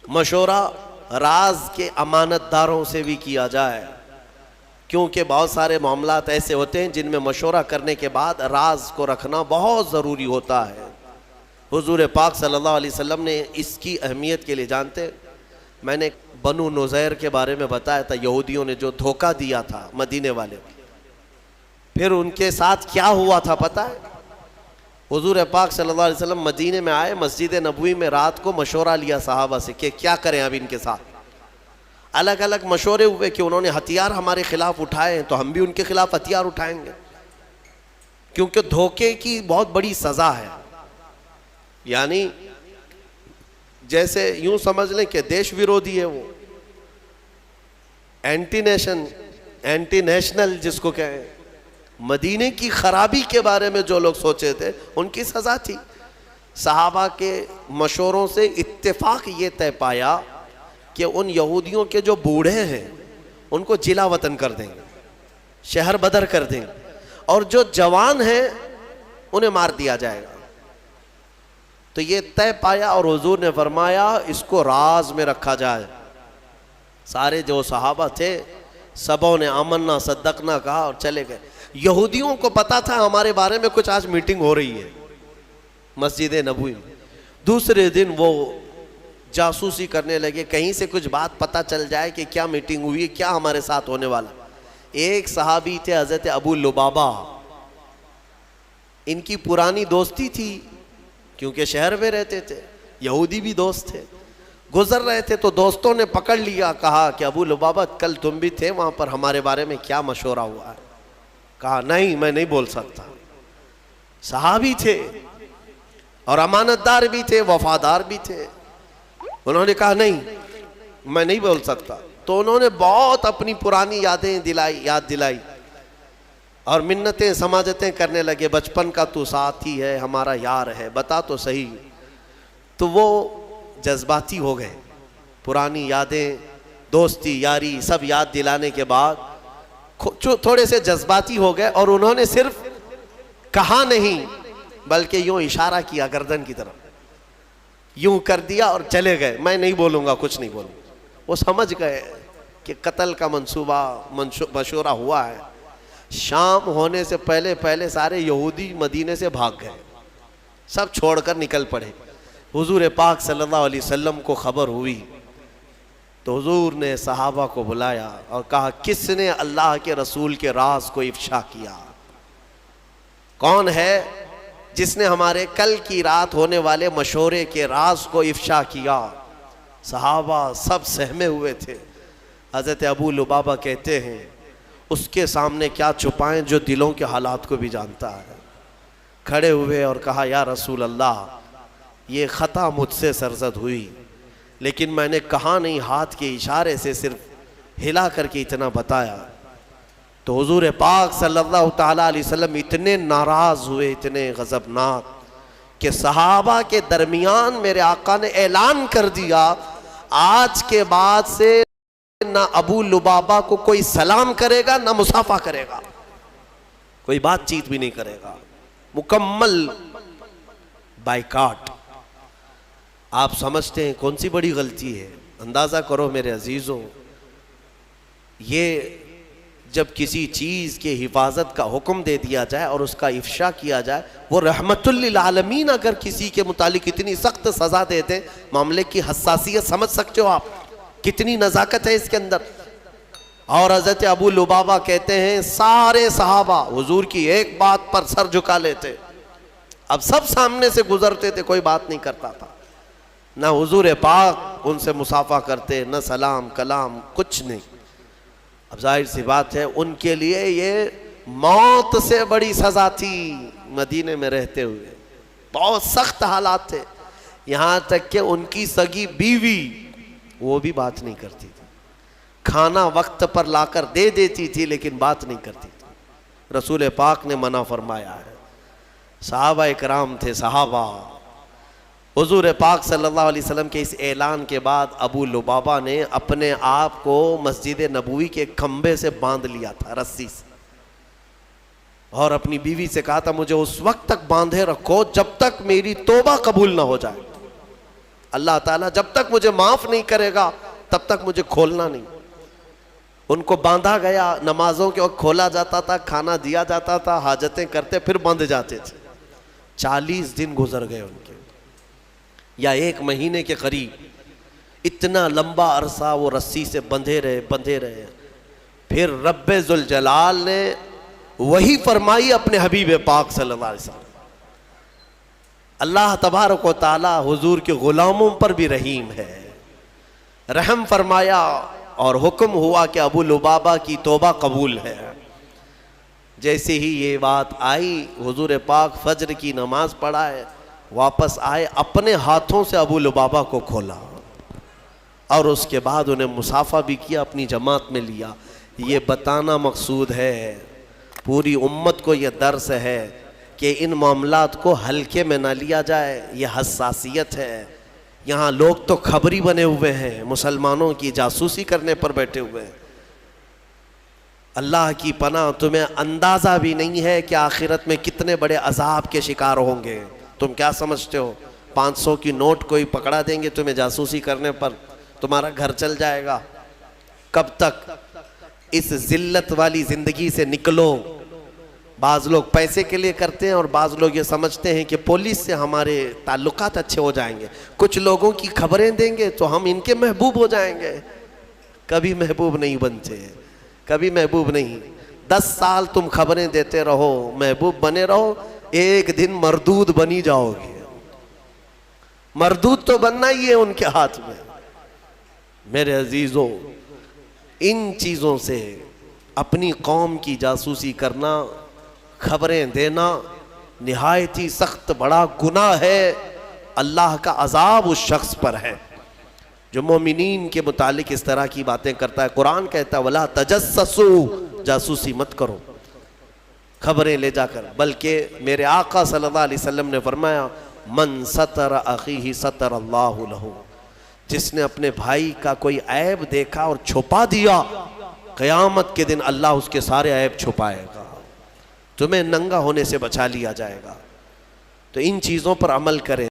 مشورہ راز کے امانت داروں سے بھی کیا جائے، کیونکہ بہت سارے معاملات ایسے ہوتے ہیں جن میں مشورہ کرنے کے بعد راز کو رکھنا بہت ضروری ہوتا ہے۔ حضور پاک صلی اللہ علیہ وسلم نے اس کی اہمیت کے لیے جانتے، میں نے بنو نذیر کے بارے میں بتایا تھا، یہودیوں نے جو دھوکہ دیا تھا مدینے والے، پھر ان کے ساتھ کیا ہوا تھا پتہ ہے؟ حضور پاک صلی اللہ علیہ وسلم مدینے میں آئے، مسجد نبوی میں رات کو مشورہ لیا صحابہ سے کہ کیا کریں اب ان کے ساتھ۔ الگ الگ مشورے ہوئے کہ انہوں نے ہتھیار ہمارے خلاف اٹھائے ہیں تو ہم بھی ان کے خلاف ہتھیار اٹھائیں گے، کیونکہ دھوکے کی بہت بڑی سزا ہے۔ یعنی جیسے یوں سمجھ لیں کہ دیش ویرودھی ہے، وہ اینٹی نیشنل جس کو کہیں، مدینے کی خرابی کے بارے میں جو لوگ سوچے تھے ان کی سزا تھی۔ صحابہ کے مشوروں سے اتفاق یہ طے پایا کہ ان یہودیوں کے جو بوڑھے ہیں ان کو جلا وطن کر دیں گے، شہر بدر کر دیں گے، اور جو جوان ہیں انہیں مار دیا جائے گا۔ تو یہ طے پایا اور حضور نے فرمایا اس کو راز میں رکھا جائے۔ سارے جو صحابہ تھے سبوں نے آمنا صدقنا کہا اور چلے گئے۔ یہودیوں کو پتا تھا ہمارے بارے میں کچھ آج میٹنگ ہو رہی ہے مسجد نبوی میں۔ دوسرے دن وہ جاسوسی کرنے لگے، کہیں سے کچھ بات پتہ چل جائے کہ کیا میٹنگ ہوئی ہے، کیا ہمارے ساتھ ہونے والا۔ ایک صحابی تھے حضرت ابو لبابہ، ان کی پرانی دوستی تھی کیونکہ شہر میں رہتے تھے، یہودی بھی دوست تھے، گزر رہے تھے تو دوستوں نے پکڑ لیا، کہا کہ ابو لبابہ کل تم بھی تھے وہاں پر، ہمارے بارے میں کیا مشورہ ہوا ہے؟ کہا نہیں میں نہیں بول سکتا۔ صحابی تھے اور امانت دار بھی تھے، وفادار بھی تھے، انہوں نے کہا نہیں میں نہیں بول سکتا۔ تو انہوں نے بہت اپنی پرانی یادیں یاد دلائی اور منتیں سماجتیں کرنے لگے، بچپن کا تو ساتھی ہے، ہمارا یار ہے، بتا تو صحیح۔ تو وہ جذباتی ہو گئے، پرانی یادیں، دوستی یاری سب یاد دلانے کے بعد تھوڑے سے جذباتی ہو گئے، اور انہوں نے صرف کہا نہیں بلکہ یوں اشارہ کیا گردن کی طرف، یوں کر دیا اور چلے گئے، میں نہیں بولوں گا، کچھ نہیں بولوں گا۔ وہ سمجھ گئے کہ قتل کا منصوبہ مشورہ ہوا ہے۔ شام ہونے سے پہلے سارے یہودی مدینے سے بھاگ گئے، سب چھوڑ کر نکل پڑے۔ حضور پاک صلی اللہ علیہ وسلم کو خبر ہوئی تو حضور نے صحابہ کو بلایا اور کہا کس نے اللہ کے رسول کے راز کو افشا کیا؟ کون ہے جس نے ہمارے کل کی رات ہونے والے مشورے کے راز کو افشا کیا؟ صحابہ سب سہمے ہوئے تھے۔ حضرت ابو لبابہ کہتے ہیں اس کے سامنے کیا چھپائیں جو دلوں کے حالات کو بھی جانتا ہے۔ کھڑے ہوئے اور کہا یا رسول اللہ یہ خطا مجھ سے سرزد ہوئی، لیکن میں نے کہا نہیں، ہاتھ کے اشارے سے صرف ہلا کر کے اتنا بتایا۔ تو حضور پاک صلی اللہ تعالیٰ علیہ وسلم اتنے ناراض ہوئے، اتنے غضبناک، کہ صحابہ کے درمیان میرے آقا نے اعلان کر دیا آج کے بعد سے نہ ابو لبابہ کو کوئی سلام کرے گا نہ مصافحہ کرے گا، کوئی بات چیت بھی نہیں کرے گا، مکمل بائیکاٹ۔ آپ سمجھتے ہیں کون سی بڑی غلطی ہے؟ اندازہ کرو میرے عزیزوں، یہ جب کسی چیز کے حفاظت کا حکم دے دیا جائے اور اس کا افشا کیا جائے، وہ رحمت للعالمین اگر کسی کے متعلق اتنی سخت سزا دے دیں، معاملے کی حساسیت سمجھ سکتے ہو آپ، کتنی نزاکت ہے اس کے اندر۔ اور حضرت ابو لبابہ کہتے ہیں سارے صحابہ حضور کی ایک بات پر سر جھکا لیتے، اب سب سامنے سے گزرتے تھے، کوئی بات نہیں کرتا تھا، نہ حضور پاک ان سے مصافحہ کرتے، نہ سلام کلام، کچھ نہیں۔ اب ظاہر سی بات ہے ان کے لیے یہ موت سے بڑی سزا تھی، مدینے میں رہتے ہوئے بہت سخت حالات تھے، یہاں تک کہ ان کی سگی بیوی وہ بھی بات نہیں کرتی تھی، کھانا وقت پر لا کر دے دیتی تھی لیکن بات نہیں کرتی تھی، رسول پاک نے منع فرمایا ہے۔ صحابہ اکرام تھے، صحابہ، حضور پاک صلی اللہ علیہ وسلم کے اس اعلان کے بعد ابو لبابہ نے اپنے آپ کو مسجد نبوی کے کھمبے سے باندھ لیا تھا، رسی سے، اور اپنی بیوی سے کہا تھا مجھے اس وقت تک باندھے رکھو جب تک میری توبہ قبول نہ ہو جائے۔ اللہ تعالیٰ جب تک مجھے معاف نہیں کرے گا تب تک مجھے کھولنا نہیں. ان کو باندھا گیا، نمازوں کے وقت کھولا جاتا تھا، کھانا دیا جاتا تھا، حاجتیں کرتے پھر بندھ جاتے تھے. 40 دن گزر گئے ان کے، یا 1 مہینے کے قریب. اتنا لمبا عرصہ وہ رسی سے بندھے رہے. پھر رب ذوالجلال نے وہی فرمائی اپنے حبیب پاک صلی اللہ علیہ وسلم. اللہ تبارک و تعالی حضور کے غلاموں پر بھی رحیم ہے. رحم فرمایا اور حکم ہوا کہ ابو لبابہ کی توبہ قبول ہے. جیسے ہی یہ بات آئی، حضور پاک فجر کی نماز پڑھائے، واپس آئے، اپنے ہاتھوں سے ابو لبابہ کو کھولا اور اس کے بعد انہیں مصافحہ بھی کیا، اپنی جماعت میں لیا. یہ بتانا مقصود ہے، پوری امت کو یہ درس ہے کہ ان معاملات کو ہلکے میں نہ لیا جائے. یہ حساسیت ہے. یہاں لوگ تو خبری بنے ہوئے ہیں، مسلمانوں کی جاسوسی کرنے پر بیٹھے ہوئے ہیں. اللہ کی پناہ، تمہیں اندازہ بھی نہیں ہے کہ آخرت میں کتنے بڑے عذاب کے شکار ہوں گے. تم کیا سمجھتے ہو 500 کی نوٹ کوئی پکڑا دیں گے تمہیں جاسوسی کرنے پر، تمہارا گھر چل جائے گا؟ کب تک اس ذلت والی زندگی سے نکلو. بعض لوگ پیسے کے لیے کرتے ہیں اور بعض لوگ یہ سمجھتے ہیں کہ پولیس سے ہمارے تعلقات اچھے ہو جائیں گے، کچھ لوگوں کی خبریں دیں گے تو ہم ان کے محبوب ہو جائیں گے. کبھی محبوب نہیں بنتے، کبھی محبوب نہیں. 10 سال تم خبریں دیتے رہو، محبوب بنے رہو، ایک دن مردود بنی جاؤ گے. مردود تو بننا ہی ہے ان کے ہاتھ میں. میرے عزیزو، ان چیزوں سے اپنی قوم کی جاسوسی کرنا، خبریں دینا نہایت ہی سخت بڑا گناہ ہے. اللہ کا عذاب اس شخص پر ہے جو مومنین کے متعلق اس طرح کی باتیں کرتا ہے. قرآن کہتا ہے وَلَا تَجَسَّسُوا، جاسوسی مت کرو خبریں لے جا کر. بلکہ میرے آقا صلی اللہ علیہ وسلم نے فرمایا من ستر اخیہ ستر اللہ لہ، جس نے اپنے بھائی کا کوئی عیب دیکھا اور چھپا دیا، قیامت کے دن اللہ اس کے سارے عیب چھپائے گا، تمہیں ننگا ہونے سے بچا لیا جائے گا. تو ان چیزوں پر عمل کریں.